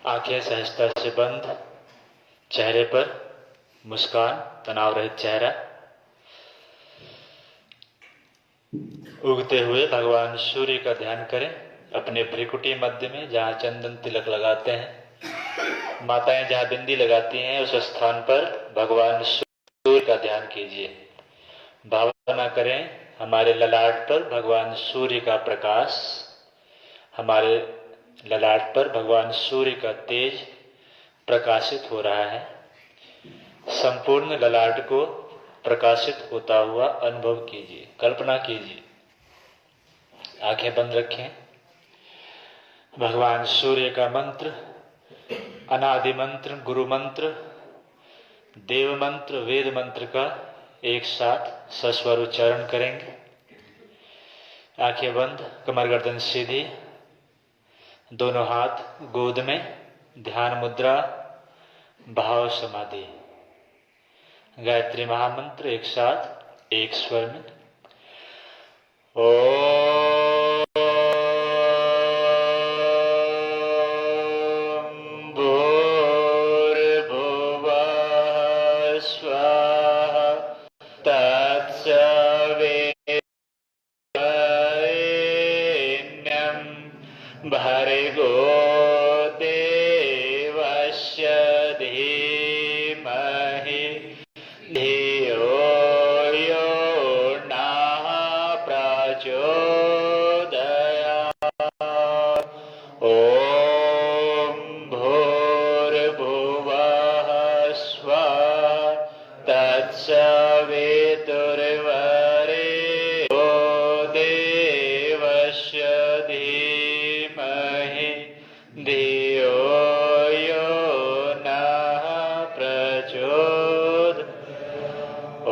आंखें सहजता से बंद, चेहरे पर मुस्कान, तनाव रहित चेहरा। उगते हुए भगवान सूर्य का ध्यान करें। अपने भ्रिकुटी मध्य में जहाँ चंदन तिलक लगाते हैं, माताएं जहाँ बिंदी लगाती हैं, उस स्थान पर भगवान सूर्य का ध्यान कीजिए। भावना करें हमारे ललाट पर भगवान सूर्य का प्रकाश, हमारे ललाट पर भगवान सूर्य का तेज प्रकाशित हो रहा है। संपूर्ण ललाट को प्रकाशित होता हुआ अनुभव कीजिए, कल्पना कीजिए। आंखें बंद रखें। भगवान सूर्य का मंत्र, अनादि मंत्र, गुरु मंत्र, देव मंत्र, वेद मंत्र का एक साथ सस्वर उच्चारण करेंगे। आंखें बंद, कमर गर्दन सीधी, दोनों हाथ गोद में, ध्यान मुद्रा, भाव समाधि। गायत्री महामंत्र एक साथ एक स्वर में। ओम भूर्भुवः स्वः तत्सवितुर्वरेण्यं भर्गो देवस्य धीमहि धियो यो नः प्रचोदयात्। ॐ भूर्भुवः स्वः तत्सवितुर्वरेण्यो देवस्य धीमहि धियो यो नः प्रचोदयात्।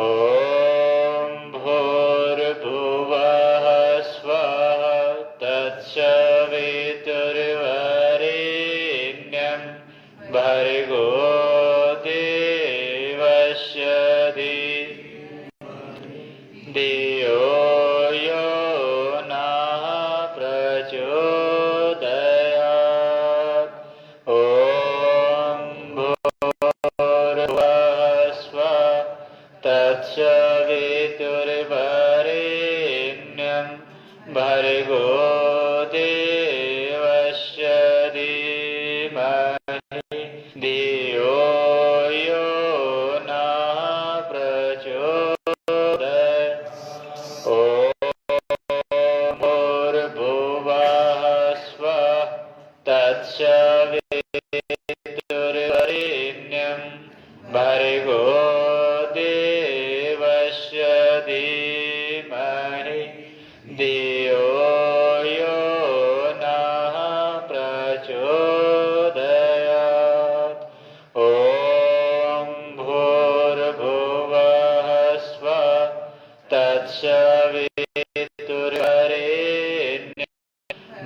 ॐ भूर्भुवः स्वः तत्सवितुर्वरेण्यं भर्गो देवस्य धियो यो नः प्रचोदयात्। ॐ भूर्भुवः स्वः तत्सवितुर्वरेण्यं भर्गो देवस्य धीमहि धियो यो नः प्रचोदयात्। ॐ भूर्भुवः स्वः तत्सवितुर्वरेण्यं भर्गो देवस्य धीमहि धियो यो नः प्रचोदयात्। ॐ भूर्भुवः स्वः तत्सवितुर्वरेण्यं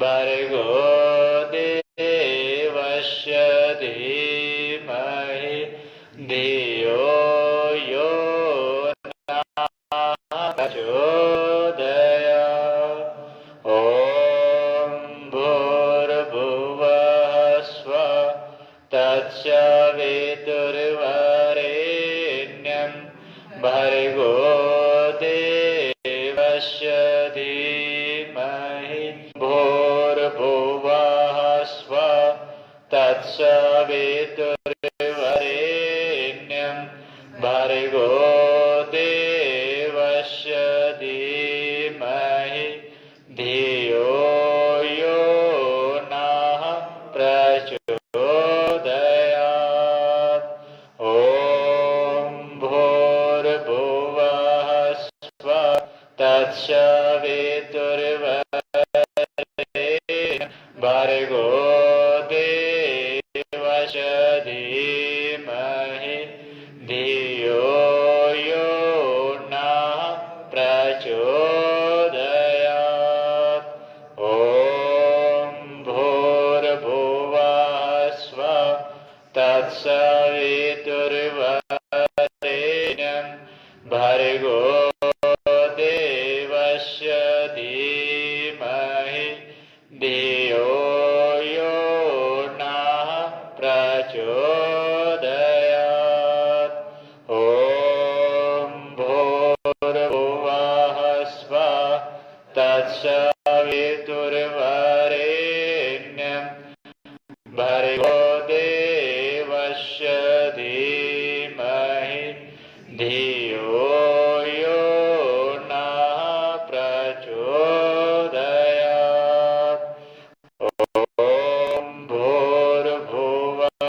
भर्गो देवस्य धीमहि धियो यो नः प्रचोदयात्। ॐ भूर्भुवः स्वः तत्सवितुर्वरेण्यं भर्गो देवस्य धीमहि भूर्भुवः स्वः तत्सवितुर्वरेण्यं भर्गो देवस्य धीमहि धियो यो नः प्रचोदयात्। ॐ भूर्भुवः स्वः तत्सवितुर्वरेण्यं भर्गो देवस्य धीमहि धियो यो नः प्रचोदयात्। ॐ भूर्भुवः स्वः तत्सवितुर्वरेण्यं भर्गो देवस्य धीमहि धियो यो नः भर्गो देवस्य धीमहि धियो यो नः प्रचोदयात्। ॐ भूर्भुवः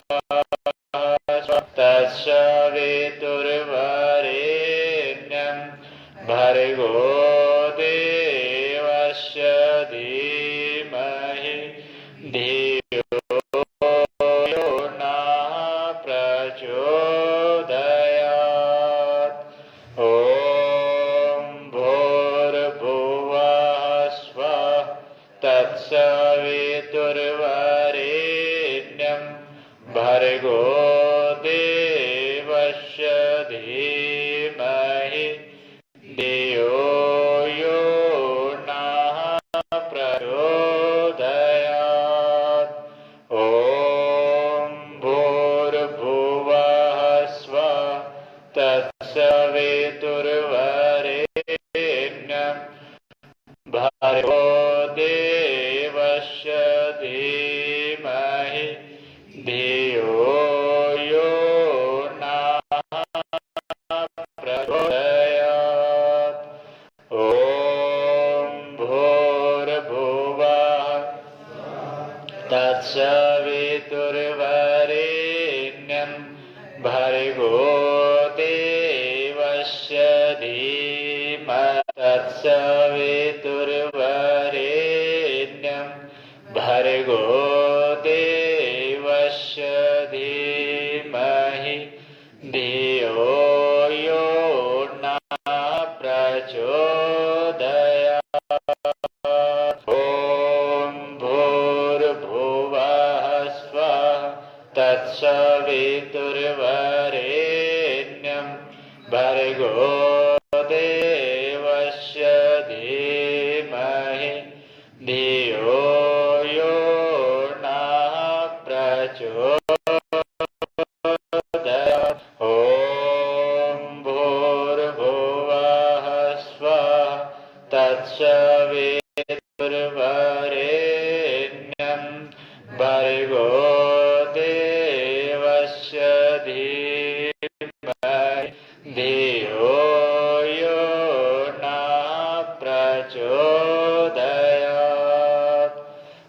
तत्सवितुर्वरेण्यं भर्गो देवस्य धीमहि धियो यो नः प्रचोदयात्। ॐ भूर्भुवः स्वः तत्सवितुर्वरेण्यं भर्गो देवस्य धीमहि धियो यो नः प्रचोदयात्। ॐ भूर्भुवः स्वः तत्सवितुर्वरेण्यं भर्गो देवस्य धीमहि धियो यो नः प्रचोदयात्। ॐ भूर्भुवः तत्सवितुर्वरेण्यं भर्गो देवस्य धीमहि तत्सवितुर्वरेण्यं भर्गो देवस्य धीमहि धियो यो नः प्रचोदयात्। ॐ भूर्भुवः स्वः तत्सवितुर्वरेण्यं भर्गो देवस्य धीमहि धियो यो नः प्रचोदयात्। ॐ भूर्भुवः स्वः तत्सवितुर्वरेण्यं भर्गो देवस्य धीमहि धियो यो नः प्रचोदयात्।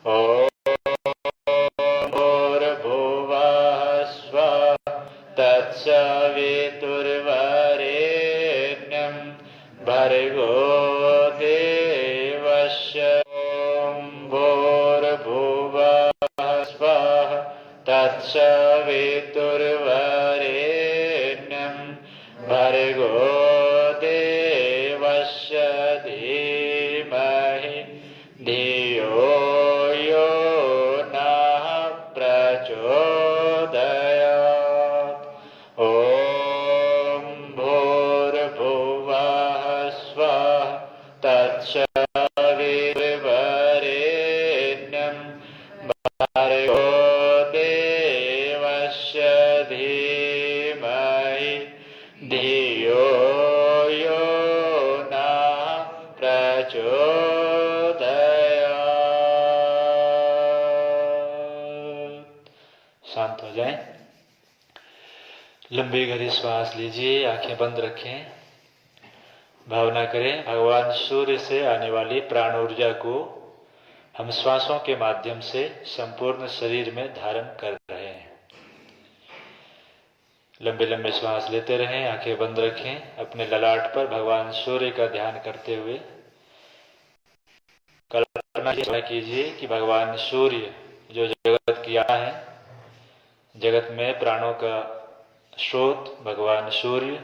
ॐ भूर्भुवः स्वः तत्सवितुर्वरेण्यं भर्गो देवस्य भूर्भुवः स्वः तत्सवितुर्वरेण्यं भर्गो देवस्य धीमहि धियो यो नः प्रचोदयात्। ॐ भूर्भुवः स्वः तत्सवितुर्वरेण्यं भर्गो देवस्य धीमहि धियो यो नः प्रचोदयात्। शांत हो जाएं। लंबी गहरी श्वास लीजिए, आंखें बंद रखें। भावना करें भगवान सूर्य से आने वाली प्राण ऊर्जा को हम श्वासों के माध्यम से संपूर्ण शरीर में धारण कर रहे हैं। लंबे लंबे श्वास लेते रहें, आंखें बंद रखें। अपने ललाट पर भगवान सूर्य का ध्यान करते हुए कल्पना कीजिए कि भगवान सूर्य जो जगत की आत्मा है, जगत में प्राणों का स्रोत भगवान सूर्य,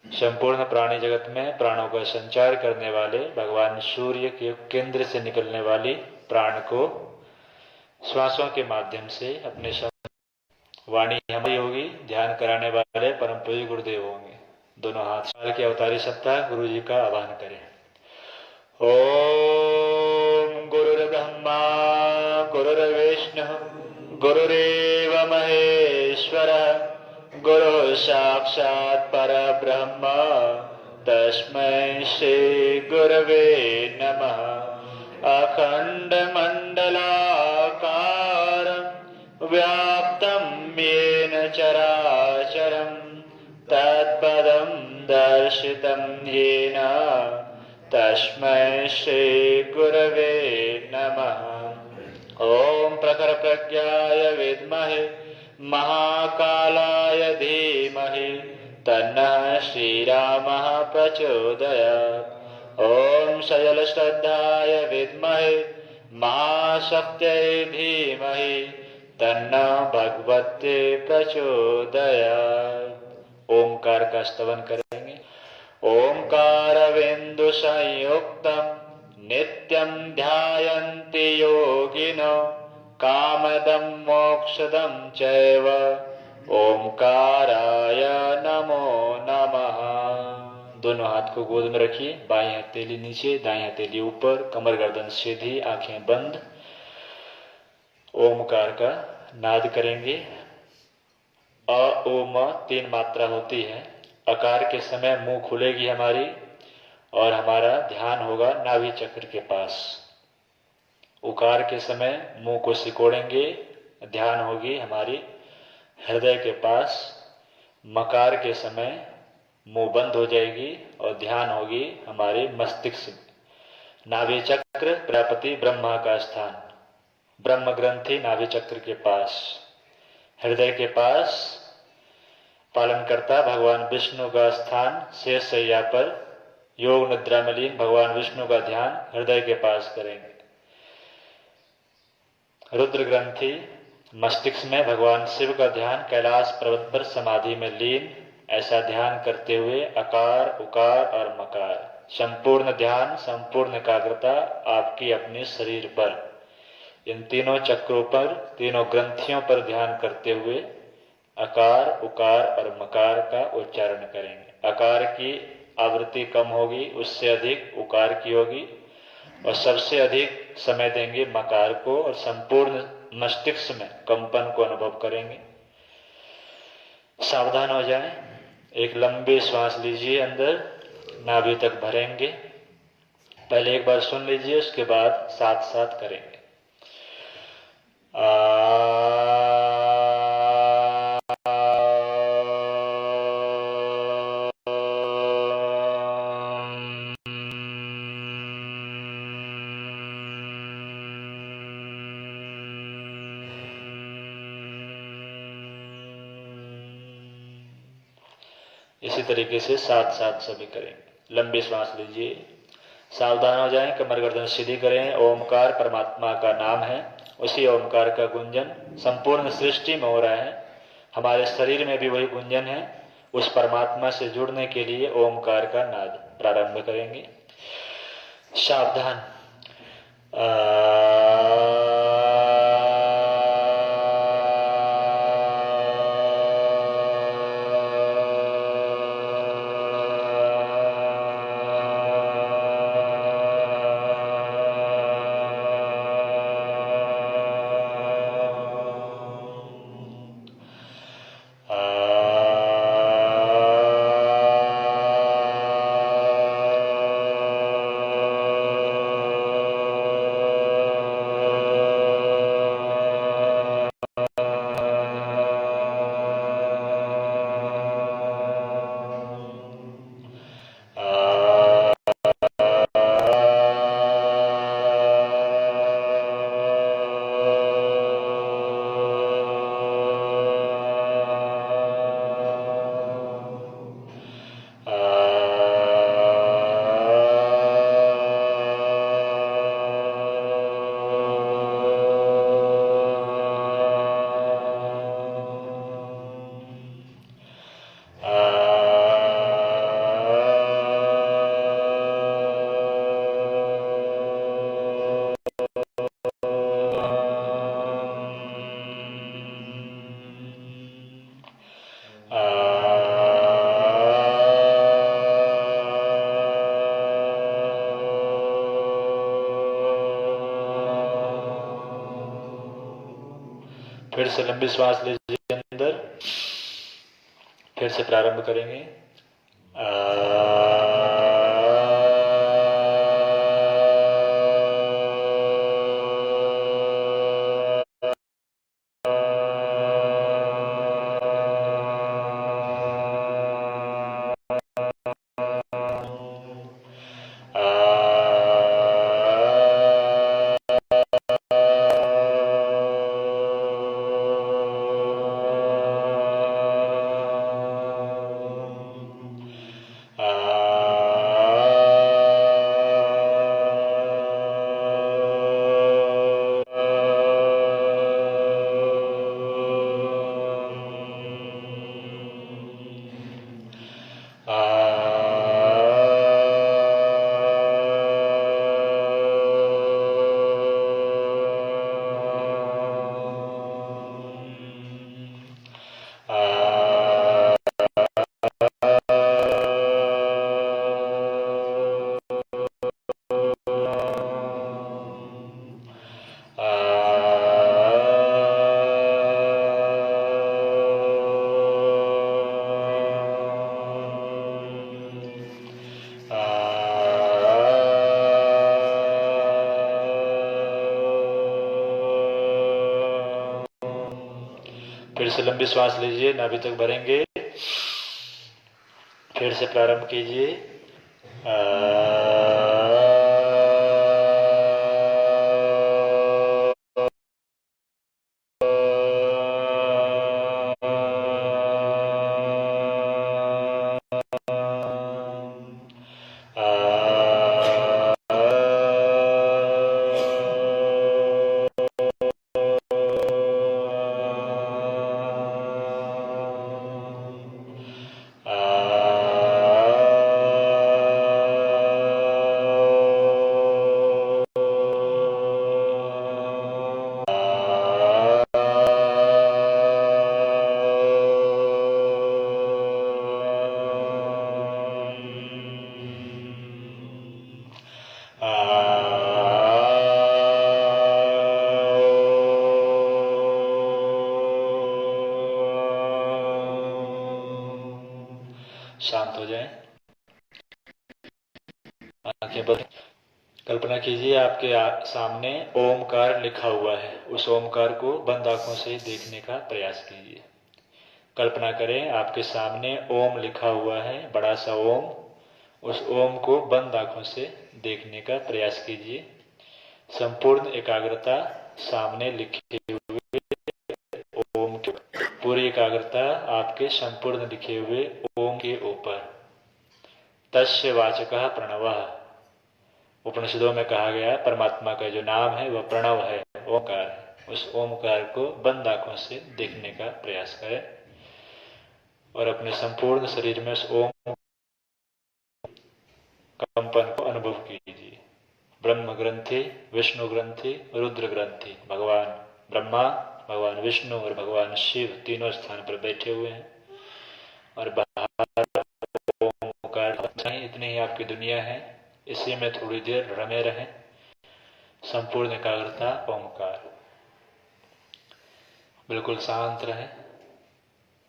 संपूर्ण प्राणी जगत में प्राणों का संचार करने वाले भगवान सूर्य के केंद्र से निकलने वाली प्राण को श्वासों के माध्यम से अपने वाणी हमारी होगी, ध्यान कराने वाले परम पूज्य गुरुदेव होंगे। दोनों हाथ साल की अवतारी सत्ता गुरु जी का आह्वान करें। ओम गुरुर्ब्रह्मा गुरुर्विष्णु गुरुरेव महेश्वरः गुरु साक्षात् परब्रह्म तस्मै श्री गुरवे नमः। अखंड मंडलाकारं व्याप्तं येन चराचरं तत्पदं दर्शितं येन तस्मै श्रीगुरवे नमः। ॐ प्रखरप्रज्ञाय विद्महे महाकालाय धीमहि तन्नः श्रीरामः प्रचोदयात्। ॐ सजलश्रद्धाय विद्महे महाशक्त्यै धीमहि तन्नः भगवते प्रचोदयात्। ओंकार का स्तवन करेंगे। ओंकारबिंदु संयुक्तम् नित्यं ध्यायन्ति योगिनो कामदं मोक्षदं चैव ओंकाराय नमो नमः। दोनों हाथ को गोद में रखिए, बाएं हथेली नीचे, दाएं हथेली ऊपर, कमर गर्दन सीधी, आंखें बंद। ओमकार का नाद करेंगे। अ ओ म 3 मात्रा होती है। अकार के समय मुंह खुलेगी हमारी और हमारा ध्यान होगा नाभि चक्र के पास। उकार के समय मुंह को सिकोड़ेंगे, ध्यान होगी हमारी हृदय के पास। मकार के समय मुंह बंद हो जाएगी और ध्यान होगी हमारे मस्तिष्क में। नाभि चक्र प्रजापति ब्रह्मा का स्थान, ब्रह्म ग्रंथि नाभि चक्र के पास। हृदय के पास पालनकर्ता भगवान विष्णु का स्थान, शेष शैया पर योग निद्रा में लीन भगवान विष्णु का ध्यान हृदय के पास करेंगे। रुद्र ग्रंथि मस्तिष्क में भगवान शिव का ध्यान कैलाश पर्वत पर समाधि में लीन। ऐसा ध्यान करते हुए अकार, उकार और मकार, संपूर्ण ध्यान, संपूर्ण एकाग्रता आपकी अपने शरीर पर, इन तीनों चक्रों पर, तीनों ग्रंथियों पर ध्यान करते हुए अकार, उकार और मकार का उच्चारण करेंगे। अकार की आवृत्ति कम होगी, उससे अधिक उकार की होगी और सबसे अधिक समय देंगे मकार को और संपूर्ण मस्तिष्क में कंपन को अनुभव करेंगे। सावधान हो जाएं। एक लंबी श्वास लीजिए, अंदर नाभि तक भरेंगे। पहले एक बार सुन लीजिए, उसके बाद साथ साथ करेंगे। इसी तरीके से साथ साथ सभी करेंगे। लंबी श्वास लीजिए, सावधान हो जाएं, कमर गर्दन सीधी करें। ओमकार परमात्मा का नाम है, उसी ओमकार का गुंजन संपूर्ण सृष्टि में हो रहा है, हमारे शरीर में भी वही गुंजन है। उस परमात्मा से जुड़ने के लिए ओमकार का नाद प्रारंभ करेंगे। सावधान। फिर से लंबी श्वास लीजिए अंदर, फिर से प्रारंभ करेंगे। फिर से लंबी श्वास लीजिए, नाभि तक भरेंगे। फिर से प्रारंभ कीजिए। शांत हो जाएं, आंखें बंद। कल्पना कीजिए आपके सामने ओमकार लिखा हुआ है। उस ओमकार को बंद आंखों से देखने का प्रयास कीजिए। कल्पना करें आपके सामने ओम लिखा हुआ है, बड़ा सा ओम। उस ओम को बंद आंखों से देखने का प्रयास कीजिए। संपूर्ण एकाग्रता सामने लिखे हुए ओम के, पूरी एकाग्रता आपके संपूर्ण लिखे हुए ओम के ऊपर। तस्य वाचकः प्रणवः, उपनिषदों में कहा गया परमात्मा का जो नाम है वह प्रणव है, ओंकार है। उस ओंकार को बंद आंखों से देखने का प्रयास करें और अपने संपूर्ण शरीर में उस ओम कंपन को अनुभव कीजिए। ब्रह्म ग्रंथि, विष्णु ग्रंथि, रुद्र ग्रंथि, भगवान ब्रह्मा, भगवान विष्णु और भगवान शिव तीनों स्थान पर बैठे हुए हैं और बाहर ओंकार। इतनी ही आपकी दुनिया है, इसी में थोड़ी देर रमे रहें। संपूर्ण एकाग्रता ओंकार, बिल्कुल शांत रहें।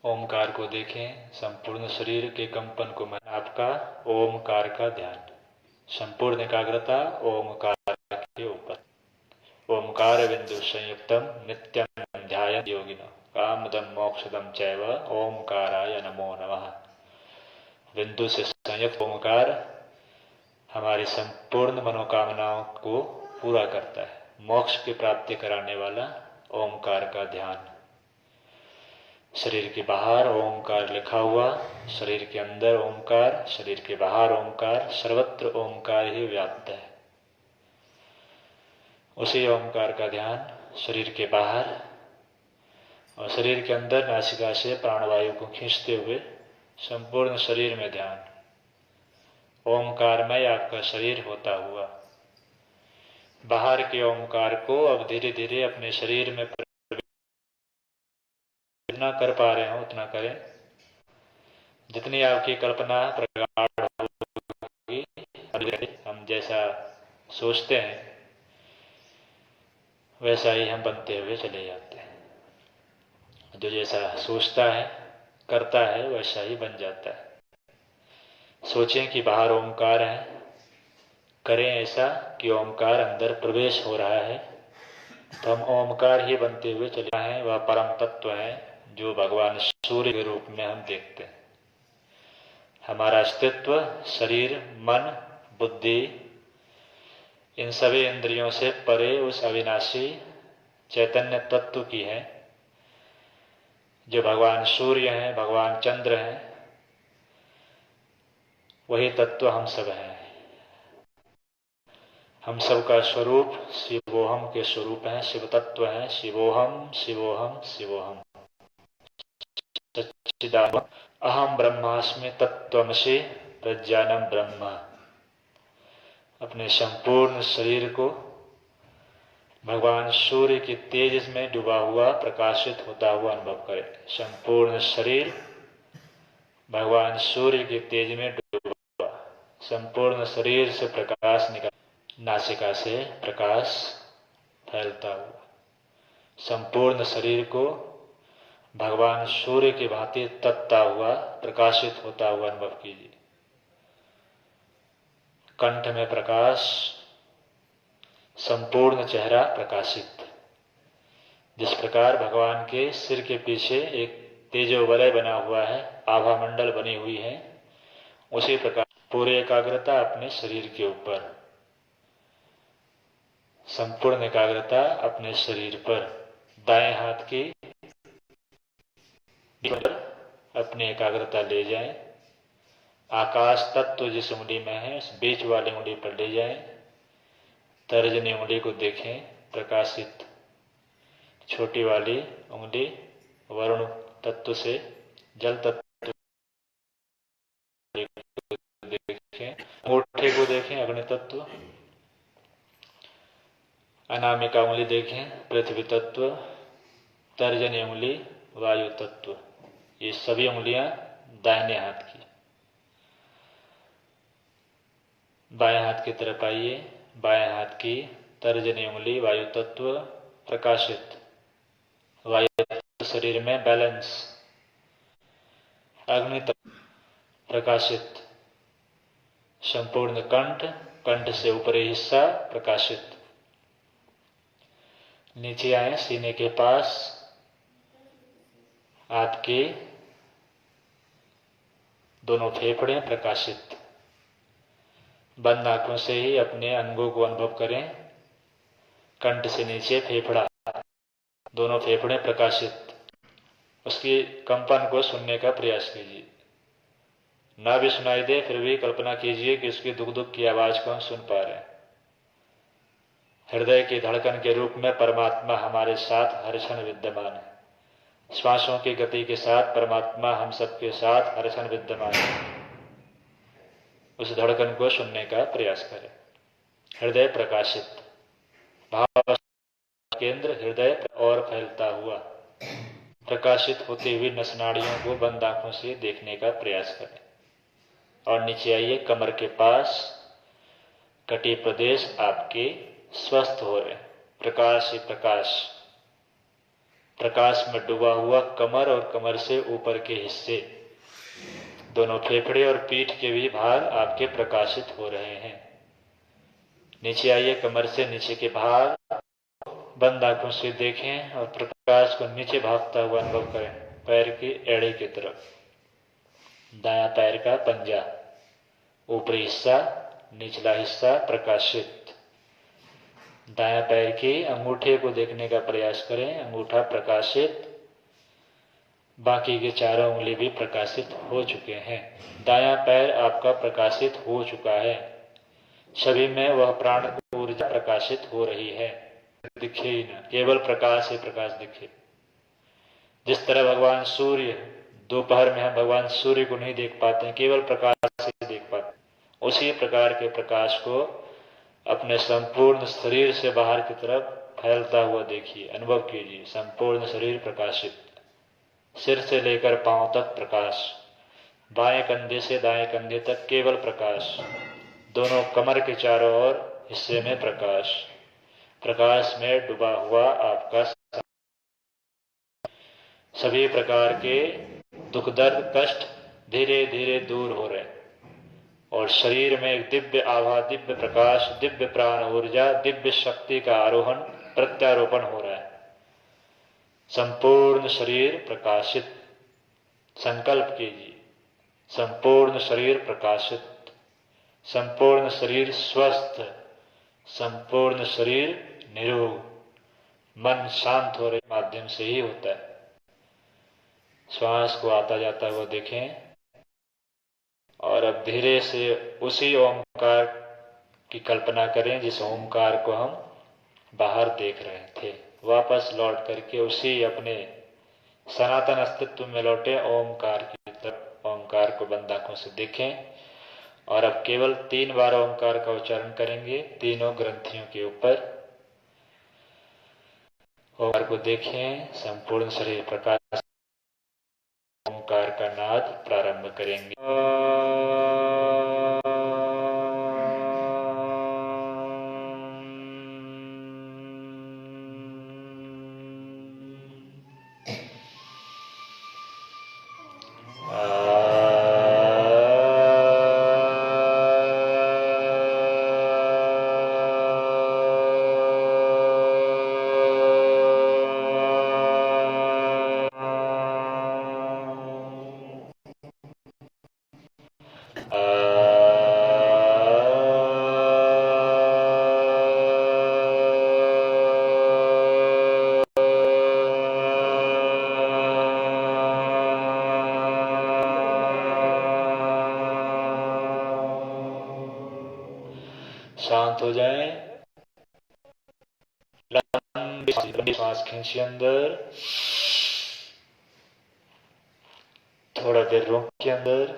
ओमकार को देखें, संपूर्ण शरीर के कंपन को मन आपका ओमकार का ध्यान, संपूर्ण एकाग्रता ओमकार के ऊपर। ओमकार बिंदु संयुक्तम नित्यम ध्यायन् योगिनो कामदम मोक्षदम चैव ओमकाराय नमो नमः। बिंदु से संयुक्त ओमकार हमारी संपूर्ण मनोकामनाओं को पूरा करता है। मोक्ष की प्राप्ति कराने वाला ओमकार का ध्यान। शरीर के बाहर ओमकार लिखा हुआ, शरीर के अंदर ओमकार, शरीर के बाहर ओमकार, सर्वत्र ओमकार ही व्याप्त है। उसी ओमकार का ध्यान शरीर के बाहर और शरीर के अंदर नासिका से प्राणवायु को खींचते हुए संपूर्ण शरीर में ध्यान। ओमकारमय आपका शरीर होता हुआ बाहर के ओमकार को अब धीरे धीरे अपने शरीर में जितना कर पा रहे हो उतना करें। जितनी आपकी कल्पना प्रगाढ़ होगी, हम जैसा सोचते हैं वैसा ही हम बनते हुए चले जाते हैं। जो जैसा सोचता है करता है वैसा ही बन जाता है। सोचें कि बाहर ओमकार है, करें ऐसा कि ओमकार अंदर प्रवेश हो रहा है, तो हम ओमकार ही बनते हुए चले हैं। वह परम तत्व है जो भगवान सूर्य के रूप में हम देखते हैं। हमारा अस्तित्व शरीर, मन, बुद्धि, इन सभी इंद्रियों से परे उस अविनाशी चैतन्य तत्व की है जो भगवान सूर्य हैं, भगवान चंद्र हैं। वही तत्व हम सब हैं। हम सब का स्वरूप शिवोहम के स्वरूप है, शिव तत्व है। शिवोहम शिवोहम शिवोहम सच्चिदानंद अहम ब्रह्मास्मि तत्त्वमसि प्रज्ञानम ब्रह्म। अपने संपूर्ण शरीर को भगवान सूर्य के तेज में डूबा हुआ, प्रकाशित होता हुआ अनुभव करें। संपूर्ण शरीर भगवान सूर्य के तेज में डूबा, संपूर्ण शरीर से प्रकाश निकल, नासिका से प्रकाश फैलता हुआ। संपूर्ण शरीर को भगवान सूर्य की भांति तपता हुआ, प्रकाशित होता हुआ अनुभव कीजिए। कंठ में प्रकाश, संपूर्ण चेहरा प्रकाशित, जिस प्रकार भगवान के सिर के पीछे एक तेजो वलय बना हुआ है, आभा मंडल बनी हुई है, उसी प्रकार पूरी एकाग्रता अपने शरीर के ऊपर, संपूर्ण एकाग्रता अपने शरीर पर, दाएं हाथ की अपनी एकाग्रता ले जाएं। आकाश तत्व जिस उंगली में है उस बीच वाली उंगली पर ले जाएं। तर्जनी उंगली को देखें प्रकाशित, छोटी वाली उंगली वरुण तत्व से, जल तत्व देखें, अंगूठे को देखें अग्नि तत्व, अनामिका उंगली देखें पृथ्वी तत्व, तर्जनी उंगली वायु तत्व। ये सभी उंगलियां दाहिने हाथ की। बाएं हाथ की तरफ आइए। बाएं हाथ की तर्जनी उंगली वायु तत्व प्रकाशित, वायु तत्व शरीर में बैलेंस, अग्नि तत्व प्रकाशित, संपूर्ण कंठ, कंठ से ऊपरी हिस्सा प्रकाशित। नीचे आए सीने के पास, आपके दोनों फेफड़े प्रकाशित। बंद आंखों से ही अपने अंगों को अनुभव करें। कंठ से नीचे फेफड़ा, दोनों फेफड़े प्रकाशित। उसकी कंपन को सुनने का प्रयास कीजिए। ना भी सुनाई दे फिर भी कल्पना कीजिए कि उसकी दुख दुख की आवाज को हम सुन पा रहे हैं। हृदय की धड़कन के रूप में परमात्मा हमारे साथ हर क्षण विद्यमान है। श्वासों की गति के साथ परमात्मा हम सबके साथ हर क्षण विद्यमान है। उस धड़कन को सुनने का प्रयास करें। हृदय प्रकाशित, भाव केंद्र हृदय और फैलता हुआ, प्रकाशित होती हुई नस नाड़ियों को बंद आंखों से देखने का प्रयास करें। और नीचे आइए कमर के पास, कटी प्रदेश आपके स्वस्थ हो रहे, प्रकाश ही प्रकाश, प्रकाश में डूबा हुआ कमर और कमर से ऊपर के हिस्से, दोनों फेफड़े और पीठ के भी भाग आपके प्रकाशित हो रहे हैं। नीचे आइए कमर से नीचे के भाग बंद आंखों से देखें और प्रकाश को नीचे भागता हुआ अनुभव करें। पैर की एड़ी की तरफ, दायां पैर का पंजा, ऊपरी हिस्सा, निचला हिस्सा प्रकाशित। दायां पैर के अंगूठे को देखने का प्रयास करें, अंगूठा प्रकाशित। बाकी के चारों उंगली भी प्रकाशित हो चुके हैं। दायां पैर आपका प्रकाशित हो चुका है। सभी में वह प्राण ऊर्जा प्रकाशित हो रही है। दिखे ही ना, केवल प्रकाश ही प्रकाश दिखे। जिस तरह भगवान सूर्य, दोपहर में हम भगवान सूर्य को नहीं देख पाते हैं, केवल प्रकाश ही देख पाते हैं, उसी प्रकार के प्रकाश को अपने संपूर्ण शरीर से बाहर की तरफ फैलता हुआ देखिए, अनुभव कीजिए। संपूर्ण शरीर प्रकाशित, सिर से लेकर पांव तक प्रकाश, बाएं कंधे से दाएं कंधे तक केवल प्रकाश, दोनों कमर के चारों ओर हिस्से में प्रकाश, प्रकाश में डूबा हुआ आपका सभी प्रकार के दुख दर्द कष्ट धीरे धीरे दूर हो रहे हैं। और शरीर में एक दिव्य आभा, दिव्य प्रकाश, दिव्य प्राण ऊर्जा, दिव्य शक्ति का आरोहण प्रत्यारोपण हो रहा है। संपूर्ण शरीर प्रकाशित, संकल्प कीजिए, संपूर्ण शरीर प्रकाशित, संपूर्ण शरीर स्वस्थ, संपूर्ण शरीर निरोग। मन शांत हो रहे माध्यम से ही होता है। श्वास को आता जाता हुआ देखें और अब धीरे से उसी ओमकार की कल्पना करें जिस ओमकार को हम बाहर देख रहे थे। वापस लौट करके उसी अपने सनातन अस्तित्व में लौटे ओमकार की तरफ। ओमकार को बंद आंखों से देखें और अब केवल 3 बार ओमकार का उच्चारण करेंगे तीनों ग्रंथियों के ऊपर। ओमकार को देखें, संपूर्ण शरीर प्रकाश, ओमकार का नाद प्रारंभ करेंगे। शांत हो जाएं। लंबी सांस खींचिए अंदर, थोड़ा देर रोकिए अंदर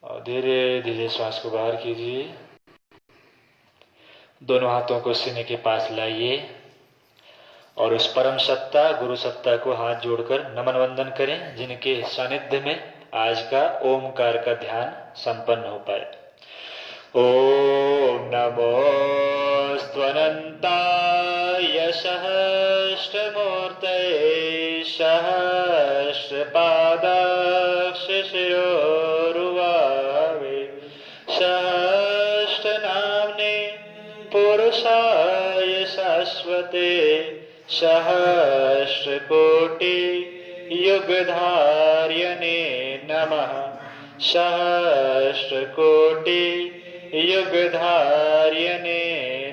और धीरे धीरे श्वास को बाहर कीजिए। दोनों हाथों को सीने के पास लाइए और उस परम सत्ता गुरु सत्ता को हाथ जोड़कर नमन वंदन करें, जिनके सानिध्य में आज का ओमकार का ध्यान संपन्न हो पाए। ओम नमो स्वनंताय सहस्रमूर्तये सहस्रपादाक्ष शिरोरुवावे सहस्रनाम्ने पुरुषाय शाश्वते सहस्रकोटि युगधार्यणे नमः। सहस्रकोटि युगधार्यणे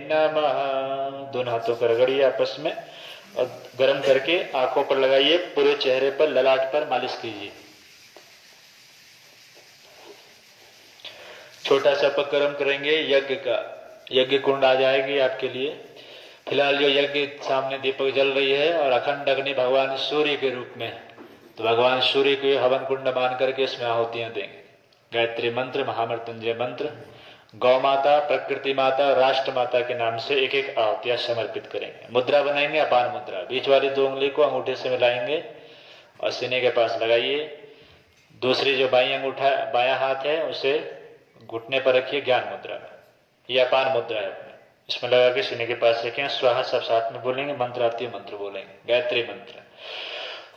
नमः। दोनों हाथों पर रगड़िए आपस में और गर्म करके आंखों पर लगाइए, पूरे चेहरे पर, ललाट पर मालिश कीजिए। छोटा सा उपक्रम करेंगे यज्ञ का। यज्ञ कुंड आ जाएगी आपके लिए। फिलहाल जो यज्ञ सामने दीपक जल रही है और अखंड अग्नि भगवान सूर्य के रूप में, तो भगवान सूर्य को हवन कुंड मान करके इसमें आहुतियां देंगे। गायत्री मंत्र, महामृत्युंजय मंत्र, गौ माता, प्रकृति माता, राष्ट्र माता के नाम से एक एक आहुतियां समर्पित करेंगे। मुद्रा बनाएंगे, अपान मुद्रा। बीच वाली 2 उंगली को अंगूठे से मिलाएंगे और सीने के पास लगाइए। दूसरी जो बायां हाथ है उसे घुटने पर रखिए ज्ञान मुद्रा में। यह अपान मुद्रा है अपने, इसमें लगा के सीने के पास रखें। स्वाहा सब साथ में बोलेंगे, मंत्र आती है मंत्र बोलेंगे। गायत्री मंत्र।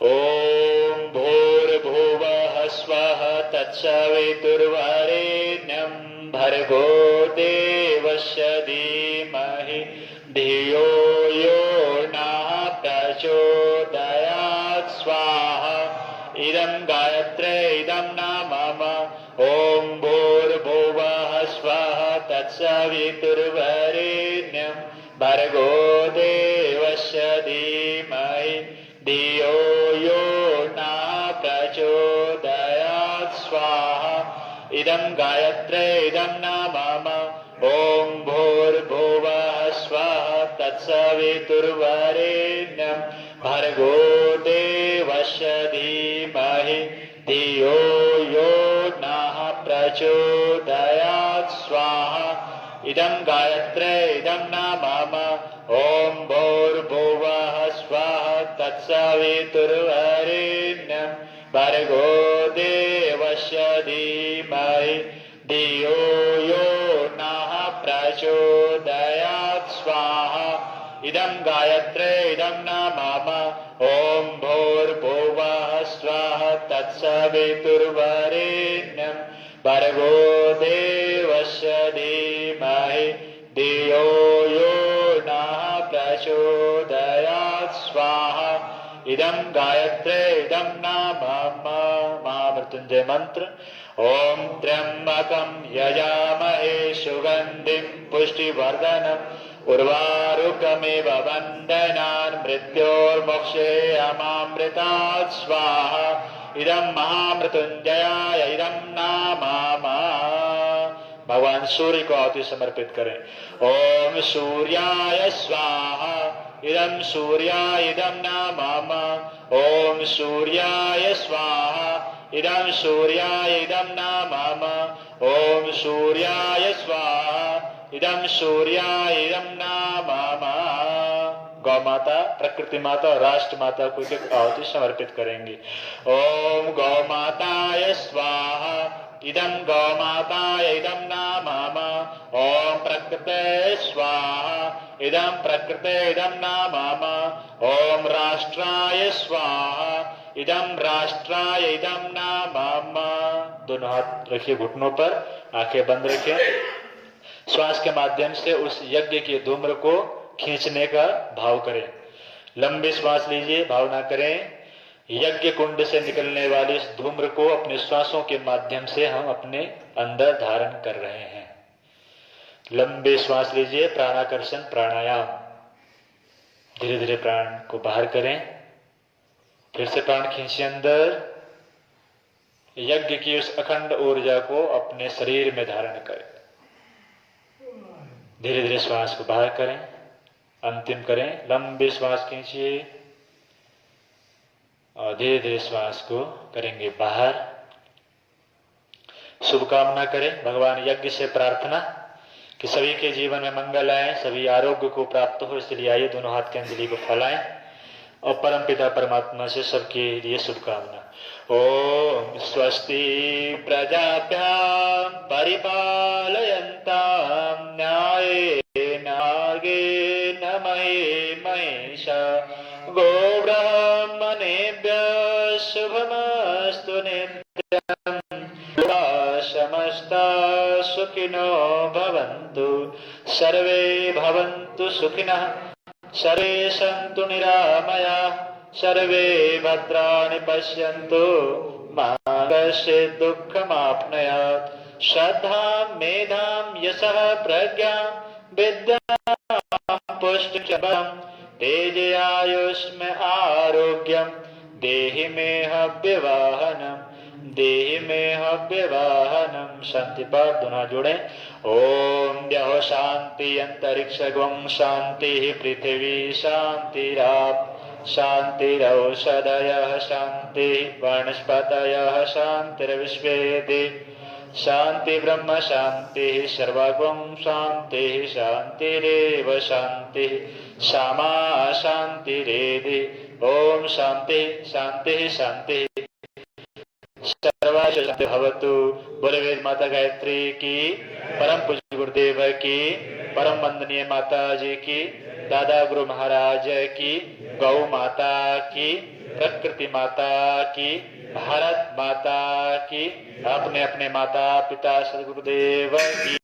ओम भूर्भुवः स्वः तत्सवितुर्वरेण्यं भर्गो देवस्य धीमहि धियो यो नः प्रचोदयात् स्वाहा। इदं गायत्री इदं नाम मम। ओम भूर्भुवः स्वः तत्सवितुर्वरेण्यं भर्गो देवस्य धीमहि धियो यो नः प्रचोदयात् स्वाहा। इदं गायत्री इदं नाम मम। ओम भूर्भुवः स्वः तत्सवितुर्वरेण्यं भर्गो देवस्य धीमहि धियो यो नः प्रचोदयात् स्वाहा। इदं गायत्री इदं नाम मम। ओम भूर्भुवः स्वः तत्सवितुर्वरेण्यं भर्गो देवस्य धीमहि धियो यो नः प्रचोदयात् स्वाहा। इदं गायत्री इदं नाम मम। ओम भूर्भुवः स्वः तत्सवितुर्वरेण्यं भर्गो देवस्य धीमहि धियो यो नः प्रचोदयात् स्वाहा। इदं गायत्री इदं नाम मम। महामृत्युंजय मंत्र। ओम त्र्यंबकं यजामहे सुगंधिं पुष्टिवर्धनम् उर्वारुकमिव वन्दनान् मृत्योर्मोक्षे अमामृतात् स्वाहा। इदं महामृत्युंजयाय इदं नाम मम। भगवान सूर्य को आहुति समर्पित करें। ओम सूर्याय स्वाहा। इदं सूर्याय इदं नाम मम। ओम सूर्याय स्वाहा। इदं सूर्याय इदं नाम मम। ओम सूर्याय स्वाहा। इदं सूर्याय इदं नाम मम। गौ माता, प्रकृति माता और राष्ट्र माता को एक आहुति समर्पित करेंगे। ओम गौ माताय स्वाहा। इदं गौ माताय इदं नाम मम। ओम प्रकृते स्वाहा। इदं प्रकृते इदं नाम मम। ओम राष्ट्राय स्वाहा। इदं राष्ट्राय इदं नाम मम। दोनों हाथ रखिए घुटनों पर, आंखें बंद रखें। श्वास के माध्यम से उस यज्ञ के धूम्र को खींचने का भाव करें। लंबी श्वास लीजिए, भावना करें यज्ञ कुंड से निकलने वाले इस धूम्र को अपने श्वासों के माध्यम से हम अपने अंदर धारण कर रहे हैं। लंबी श्वास लीजिए, प्राणाकर्षण प्राणायाम। धीरे धीरे प्राण को बाहर करें, फिर से प्राण खींचिए अंदर। यज्ञ की उस अखंड ऊर्जा को अपने शरीर में धारण करें। धीरे धीरे श्वास को बाहर करें, अंतिम करें। लंबी श्वास खींचिए और धीरे धीरे श्वास को करेंगे बाहर। शुभकामना करें, भगवान यज्ञ से प्रार्थना कि सभी के जीवन में मंगल आए, सभी आरोग्य को प्राप्त हो। इसलिए आइए दोनों हाथ की अंजलि को फैलाएं और परम पिता परमात्मा से सबके लिए शुभकामना। ओम स्वस्ति प्रजाभ्यां परिपालयन्तां न्यायेन मार्गेण महीं महिषाः गोब्राह्मणेभ्यः शुभमस्तु नित्यम्। समस्ता सुखिनो भवन्तु, सर्वे भवन्तु सुखिनः, सर्वे सन्तु निरामयाः, सर्वे भद्राणि पश्यन्तु मा कश्चित् दुःखमाप्नुयात्। श्रद्धां मेधां यशः प्रज्ञां विद्यां पुष्टिं तेजयायुष्म आरोग्यं देहि मे हव्यवाहनम्, देहि मे हव्यवाहनम्। शांति पाठ दोनों जोड़े। ओम द्यौः शांति अंतरिक्षगं शांति पृथिवी शांतिराप शांतिरौषधयः शांति वनस्पतयः शांतिर्विश्वे शांति ब्रह्म शांति सर्वगं शांति शांतिरेव शांति सामा शांतिरेधि। ओम शांति शांति शांति सर्वाशांति भवतु। बोले वेद माता गायत्री की, परम पूज्य गुरुदेव की, परम वंदनीय माता जी की, दादा गुरु महाराज की, गौ माता की, प्रकृति माता की, भारत माता की, अपने अपने माता पिता सदगुरुदेव की।